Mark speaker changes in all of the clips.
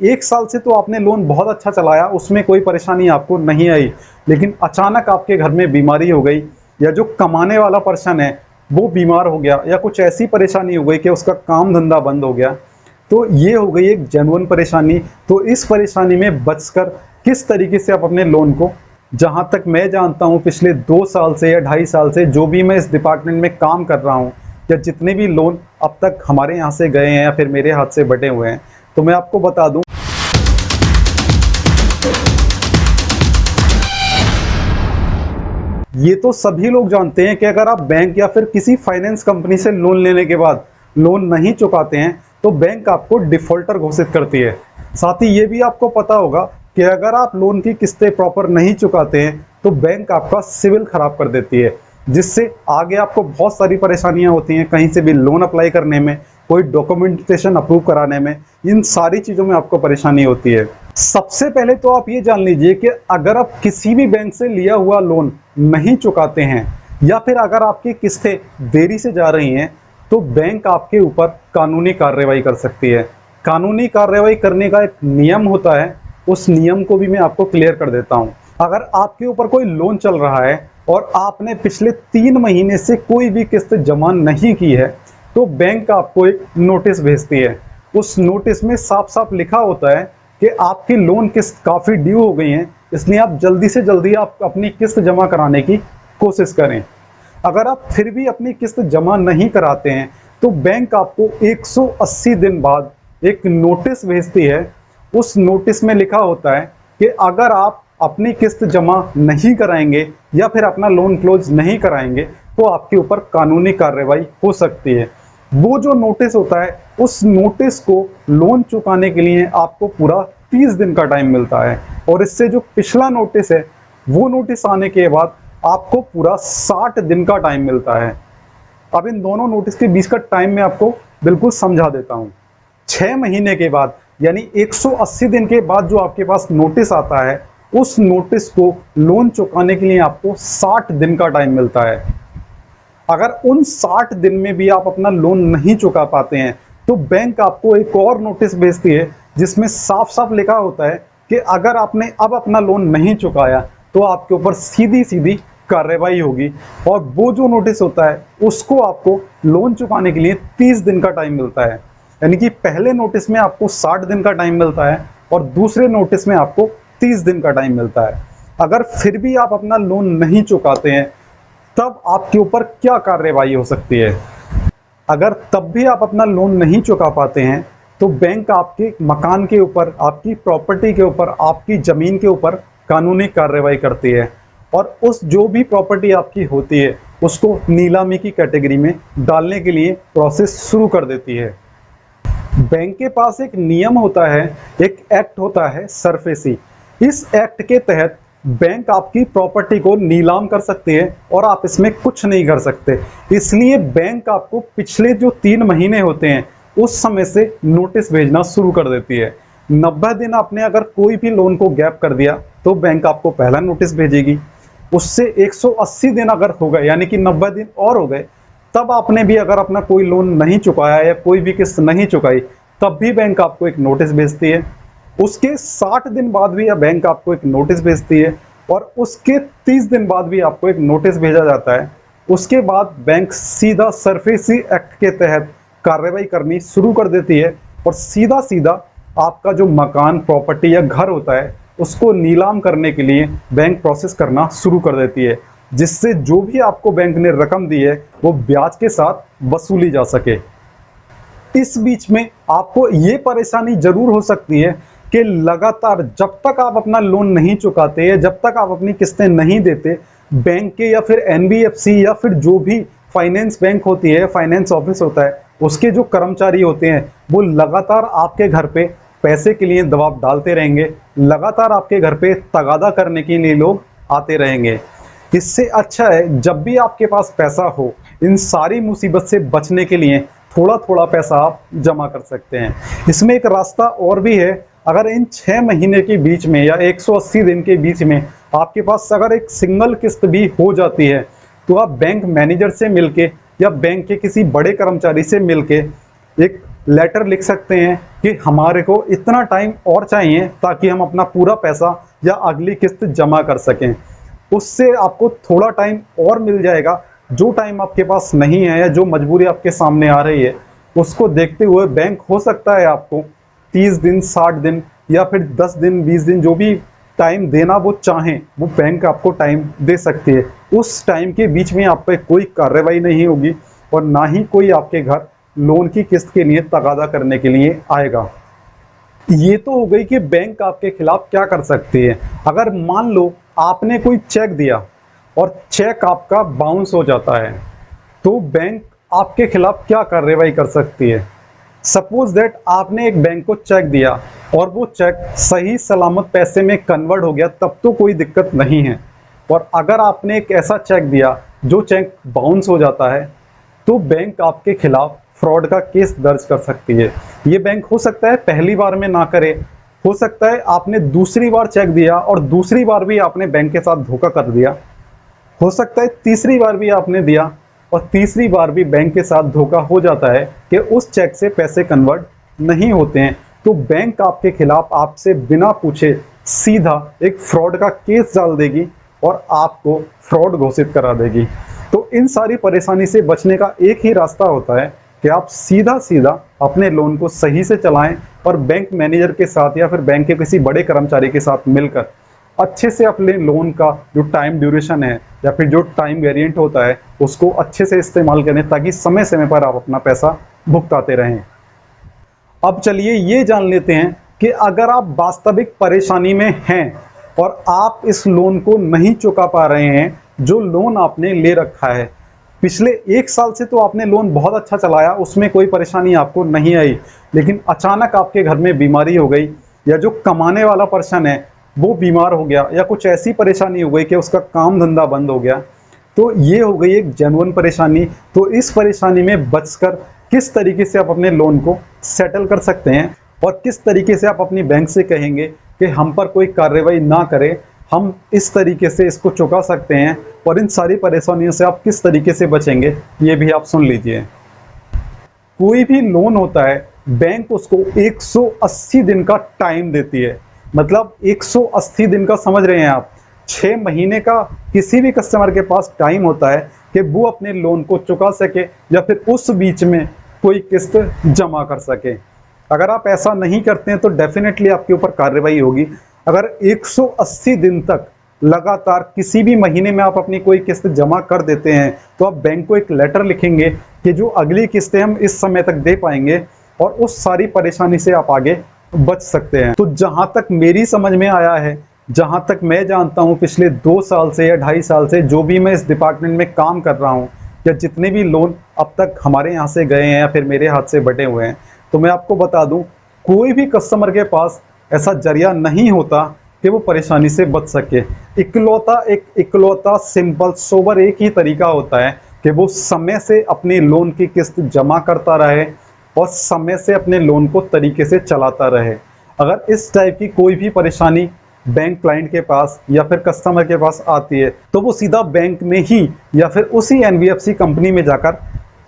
Speaker 1: 1 साल से तो आपने लोन बहुत अच्छा चलाया, उसमें कोई परेशानी आपको नहीं आई, लेकिन अचानक आपके घर में बीमारी हो गई या जो कमाने वाला पर्सन है वो बीमार हो गया या कुछ ऐसी परेशानी हो गई कि उसका काम धंधा बंद हो गया, तो ये हो गई एक जेन्युइन परेशानी। तो इस परेशानी में बचकर किस तरीके से आप अपने लोन को, जहाँ तक मैं जानता हूँ पिछले 2 साल से या 2.5 साल से जो भी मैं इस डिपार्टमेंट में काम कर रहा हूँ या जितने भी लोन अब तक हमारे यहाँ से गए हैं या फिर मेरे हाथ से बटे हुए हैं, तो मैं आपको बता दूं, ये तो सभी लोग जानते हैं कि अगर आप बैंक या फिर किसी फाइनेंस कंपनी से लोन लेने के बाद लोन नहीं चुकाते हैं तो बैंक आपको डिफॉल्टर घोषित करती है। साथ ही ये भी आपको पता होगा कि अगर आप लोन की किस्तें प्रॉपर नहीं चुकाते हैं तो बैंक आपका सिविल खराब कर देती है, जिससे आगे आपको बहुत सारी परेशानियां होती हैं, कहीं से भी लोन अप्लाई करने में, कोई डॉक्यूमेंटेशन अप्रूव कराने में, इन सारी चीज़ों में आपको परेशानी होती है। सबसे पहले तो आप ये जान लीजिए कि अगर आप किसी भी बैंक से लिया हुआ लोन नहीं चुकाते हैं या फिर अगर आपकी किस्तें देरी से जा रही हैं तो बैंक आपके ऊपर कानूनी कार्रवाई कर सकती है। कानूनी कार्रवाई करने का एक नियम होता है, उस नियम को भी मैं आपको क्लियर कर देता हूँ। अगर आपके ऊपर कोई लोन चल रहा है और आपने पिछले 3 महीने से कोई भी किस्त जमा नहीं की है तो बैंक आपको एक नोटिस भेजती है। उस नोटिस में साफ साफ लिखा होता है कि आपकी लोन किस्त काफ़ी ड्यू हो गई है, इसलिए आप जल्दी से जल्दी आप अपनी किस्त जमा कराने की कोशिश करें। अगर आप फिर भी अपनी किस्त जमा नहीं कराते हैं तो बैंक आपको 180 दिन बाद एक नोटिस भेजती है। उस नोटिस में लिखा होता है कि अगर आप अपनी किस्त जमा नहीं कराएंगे या फिर अपना लोन क्लोज नहीं कराएंगे तो आपके ऊपर कानूनी कार्रवाई हो सकती है। वो जो नोटिस होता है, उस नोटिस को लोन चुकाने के लिए आपको पूरा 30 दिन का टाइम मिलता है और इससे जो पिछला नोटिस है वो नोटिस आने के बाद आपको पूरा 60 दिन का टाइम मिलता है। अब इन दोनों नोटिस के बीच का टाइम मैं आपको बिल्कुल समझा देता हूँ। 6 महीने के बाद यानी 180 दिन के बाद जो आपके पास नोटिस आता है, उस नोटिस को लोन चुकाने के लिए आपको 60 दिन का टाइम मिलता है। अगर उन 60 दिन में भी आप अपना लोन नहीं चुका पाते हैं तो बैंक आपको एक और नोटिस भेजती है जिसमें साफ साफ लिखा होता है कि अगर आपने अब अपना लोन नहीं चुकाया तो आपके ऊपर सीधी सीधी कार्रवाई होगी। और वो जो नोटिस होता है उसको आपको लोन चुकाने के लिए 30 दिन का टाइम मिलता है। यानी कि पहले नोटिस में आपको 60 दिन का टाइम मिलता है और दूसरे नोटिस में आपको 30 दिन का टाइम मिलता है। अगर फिर भी आप अपना लोन नहीं चुकाते हैं तब आपके ऊपर क्या कार्रवाई हो सकती है। अगर तब भी आप अपना लोन नहीं चुका पाते हैं तो बैंक आपके मकान के ऊपर, आपकी प्रॉपर्टी के ऊपर, आपकी ज़मीन के ऊपर कानूनी कार्रवाई करती है और उस जो भी प्रॉपर्टी आपकी होती है उसको नीलामी की कैटेगरी में डालने के लिए प्रोसेस शुरू कर देती है। बैंक के पास एक नियम होता है, एक एक्ट होता है सरफेसी। इस एक्ट के तहत बैंक आपकी प्रॉपर्टी को नीलाम कर सकती है और आप इसमें कुछ नहीं कर सकते। इसलिए बैंक आपको पिछले जो 3 महीने होते हैं उस समय से नोटिस भेजना शुरू कर देती है। 90 दिन आपने अगर कोई भी लोन को गैप कर दिया तो बैंक आपको पहला नोटिस भेजेगी। उससे 180 दिन अगर हो गए यानी कि 90 दिन और हो गए, तब आपने भी अगर अपना कोई लोन नहीं चुकाया या कोई भी किस्त नहीं चुकाई तब भी बैंक आपको एक नोटिस भेजती है। उसके 60 दिन बाद भी यह बैंक आपको एक नोटिस भेजती है और उसके 30 दिन बाद भी आपको एक नोटिस भेजा जाता है। उसके बाद बैंक सीधा सरफेसी एक्ट के तहत कार्रवाई करनी शुरू कर देती है और सीधा सीधा आपका जो मकान, प्रॉपर्टी या घर होता है उसको नीलाम करने के लिए बैंक प्रोसेस करना शुरू कर देती है, जिससे जो भी आपको बैंक ने रकम दी है वो ब्याज के साथ वसूली जा सके। इस बीच में आपको ये परेशानी जरूर हो सकती है कि लगातार जब तक आप अपना लोन नहीं चुकाते या जब तक आप अपनी किस्तें नहीं देते, बैंक के या फिर एनबीएफसी या फिर जो भी फाइनेंस बैंक होती है, फाइनेंस ऑफिस होता है, उसके जो कर्मचारी होते हैं वो लगातार आपके घर पे पैसे के लिए दबाव डालते रहेंगे, लगातार आपके घर पे तगादा करने के लिए लोग आते रहेंगे। इससे अच्छा है जब भी आपके पास पैसा हो, इन सारी मुसीबत से बचने के लिए थोड़ा थोड़ा पैसा आप जमा कर सकते हैं। इसमें एक रास्ता और भी है, अगर इन 6 महीने के बीच में या 180 दिन के बीच में आपके पास अगर एक सिंगल किस्त भी हो जाती है तो आप बैंक मैनेजर से मिलके या बैंक के किसी बड़े कर्मचारी से मिलके एक लेटर लिख सकते हैं कि हमारे को इतना टाइम और चाहिए ताकि हम अपना पूरा पैसा या अगली किस्त जमा कर सकें। उससे आपको थोड़ा टाइम और मिल जाएगा। जो टाइम आपके पास नहीं है या जो मजबूरी आपके सामने आ रही है, उसको देखते हुए बैंक हो सकता है आपको 30 दिन, 60 दिन या फिर 10 दिन, 20 दिन, जो भी टाइम देना वो चाहें, वो बैंक आपको टाइम दे सकती है। उस टाइम के बीच में आप पे कोई कार्रवाई नहीं होगी और ना ही कोई आपके घर लोन की किस्त के लिए तगादा करने के लिए आएगा। ये तो हो गई कि बैंक आपके खिलाफ क्या कर सकती है। अगर मान लो आपने कोई चेक दिया और चेक आपका बाउंस हो जाता है, तो बैंक आपके खिलाफ क्या कार्रवाई कर सकती है। सपोज दैट आपने एक बैंक को चेक दिया और वो चेक सही सलामत पैसे में कन्वर्ट हो गया, तब तो कोई दिक्कत नहीं है। और अगर आपने एक ऐसा चेक दिया जो चेक बाउंस हो जाता है, तो बैंक आपके खिलाफ फ्रॉड का केस दर्ज कर सकती है। ये बैंक हो सकता है पहली बार में ना करे, हो सकता है आपने दूसरी बार चेक दिया और दूसरी बार भी आपने बैंक के साथ धोखा कर दिया, हो सकता है तीसरी बार भी आपने दिया और तीसरी बार भी बैंक के साथ धोखा हो जाता है कि उस चेक से पैसे कन्वर्ट नहीं होते हैं। तो बैंक आपके खिलाफ आपसे बिना पूछे सीधा एक फ्रॉड का केस डाल देगी और आपको फ्रॉड घोषित करा देगी। तो इन सारी परेशानी से बचने का एक ही रास्ता होता है कि आप सीधा सीधा अपने लोन को सही से चलाएं और बैंक मैनेजर के साथ या फिर बैंक के किसी बड़े कर्मचारी के साथ मिलकर अच्छे से अपने लोन का जो टाइम ड्यूरेशन है या फिर जो टाइम वेरिएंट होता है उसको अच्छे से इस्तेमाल करें, ताकि समय समय पर आप अपना पैसा भुगताते रहें। अब चलिए ये जान लेते हैं कि अगर आप वास्तविक परेशानी में हैं और आप इस लोन को नहीं चुका पा रहे हैं, जो लोन आपने ले रखा है, पिछले 1 साल से तो आपने लोन बहुत अच्छा चलाया, उसमें कोई परेशानी आपको नहीं आई, लेकिन अचानक आपके घर में बीमारी हो गई या जो कमाने वाला पर्सन है वो बीमार हो गया या कुछ ऐसी परेशानी हो गई कि उसका काम धंधा बंद हो गया, तो ये हो गई एक जेन्युइन परेशानी। तो इस परेशानी में बचकर किस तरीके से आप अपने लोन को सेटल कर सकते हैं और किस तरीके से आप अपनी बैंक से कहेंगे कि हम पर कोई कार्रवाई ना करे, हम इस तरीके से इसको चुका सकते हैं, और इन सारी परेशानियों से आप किस तरीके से बचेंगे, ये भी आप सुन लीजिए। कोई भी लोन होता है, बैंक उसको 180 दिन का टाइम देती है। मतलब 180 दिन का समझ रहे हैं आप, 6 महीने का किसी भी कस्टमर के पास टाइम होता है कि वो अपने लोन को चुका सके या फिर उस बीच में कोई किस्त जमा कर सके। अगर आप ऐसा नहीं करते हैं तो डेफिनेटली आपके ऊपर कार्रवाई होगी। अगर 180 दिन तक लगातार किसी भी महीने में आप अपनी कोई किस्त जमा कर देते हैं, तो आप बैंक को एक लेटर लिखेंगे कि जो अगली किस्तें हम इस समय तक दे पाएंगे, और उस सारी परेशानी से आप आगे बच सकते हैं। तो जहां तक मेरी समझ में आया है, जहां तक मैं जानता हूं, पिछले 2 साल से या 2.5 साल से जो भी मैं इस डिपार्टमेंट में काम कर रहा हूं, या जितने भी लोन अब तक हमारे यहाँ से गए हैं या फिर मेरे हाथ से बटे हुए हैं, तो मैं आपको बता दूं, कोई भी कस्टमर के पास ऐसा जरिया नहीं होता कि वो परेशानी से बच सके। इकलौता सिंपल सोबर एक ही तरीका होता है कि वो समय से अपनी लोन की किस्त जमा करता रहे और समय से अपने लोन को तरीके से चलाता रहे। अगर इस टाइप की कोई भी परेशानी बैंक क्लाइंट के पास या फिर कस्टमर के पास आती है, तो वो सीधा बैंक में ही या फिर उसी एनबीएफसी कंपनी में जाकर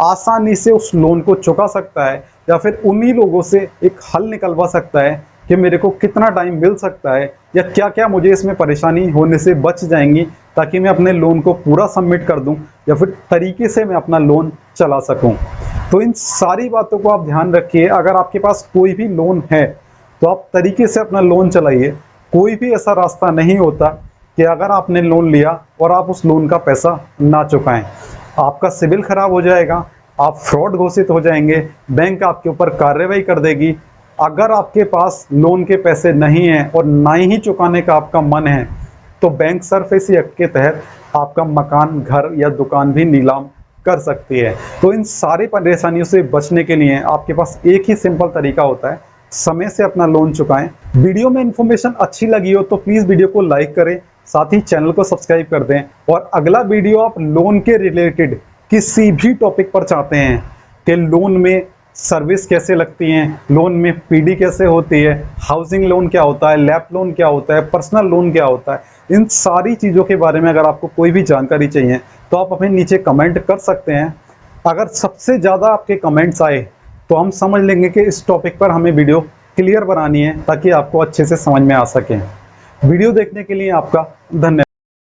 Speaker 1: आसानी से उस लोन को चुका सकता है, या फिर उन्हीं लोगों से एक हल निकलवा सकता है कि मेरे को कितना टाइम मिल सकता है या क्या क्या मुझे इसमें परेशानी होने से बच जाएंगी, ताकि मैं अपने लोन को पूरा सबमिट कर दूं या फिर तरीके से मैं अपना लोन चला सकूं। तो इन सारी बातों को आप ध्यान रखिए। अगर आपके पास कोई भी लोन है तो आप तरीके से अपना लोन चलाइए। कोई भी ऐसा रास्ता नहीं होता कि अगर आपने लोन लिया और आप उस लोन का पैसा ना चुकाएं, आपका सिविल खराब हो जाएगा, आप फ्रॉड घोषित हो जाएंगे, बैंक आपके ऊपर कार्रवाई कर देगी। अगर आपके पास लोन के पैसे नहीं हैं और ना ही चुकाने का आपका मन है, तो बैंक सरफेसी एक्ट के तहत आपका मकान, घर या दुकान भी नीलाम कर सकती है। तो इन सारी परेशानियों से बचने के लिए आपके पास एक ही सिंपल तरीका होता है, समय से अपना लोन चुकाएं। वीडियो में इन्फॉर्मेशन अच्छी लगी हो तो प्लीज़ वीडियो को लाइक करें, साथ ही चैनल को सब्सक्राइब कर दें। और अगला वीडियो आप लोन के रिलेटेड किसी भी टॉपिक पर चाहते हैं कि लोन में सर्विस कैसे लगती हैं, लोन में पीडी कैसे होती है, हाउसिंग लोन क्या होता है, लैप लोन क्या होता है, पर्सनल लोन क्या होता है, इन सारी चीज़ों के बारे में अगर आपको कोई भी जानकारी चाहिए तो आप अपने नीचे कमेंट कर सकते हैं। अगर सबसे ज़्यादा आपके कमेंट्स आए तो हम समझ लेंगे कि इस टॉपिक पर हमें वीडियो क्लियर बनानी है ताकि आपको अच्छे से समझ में आ सके। वीडियो देखने के लिए आपका धन्यवाद।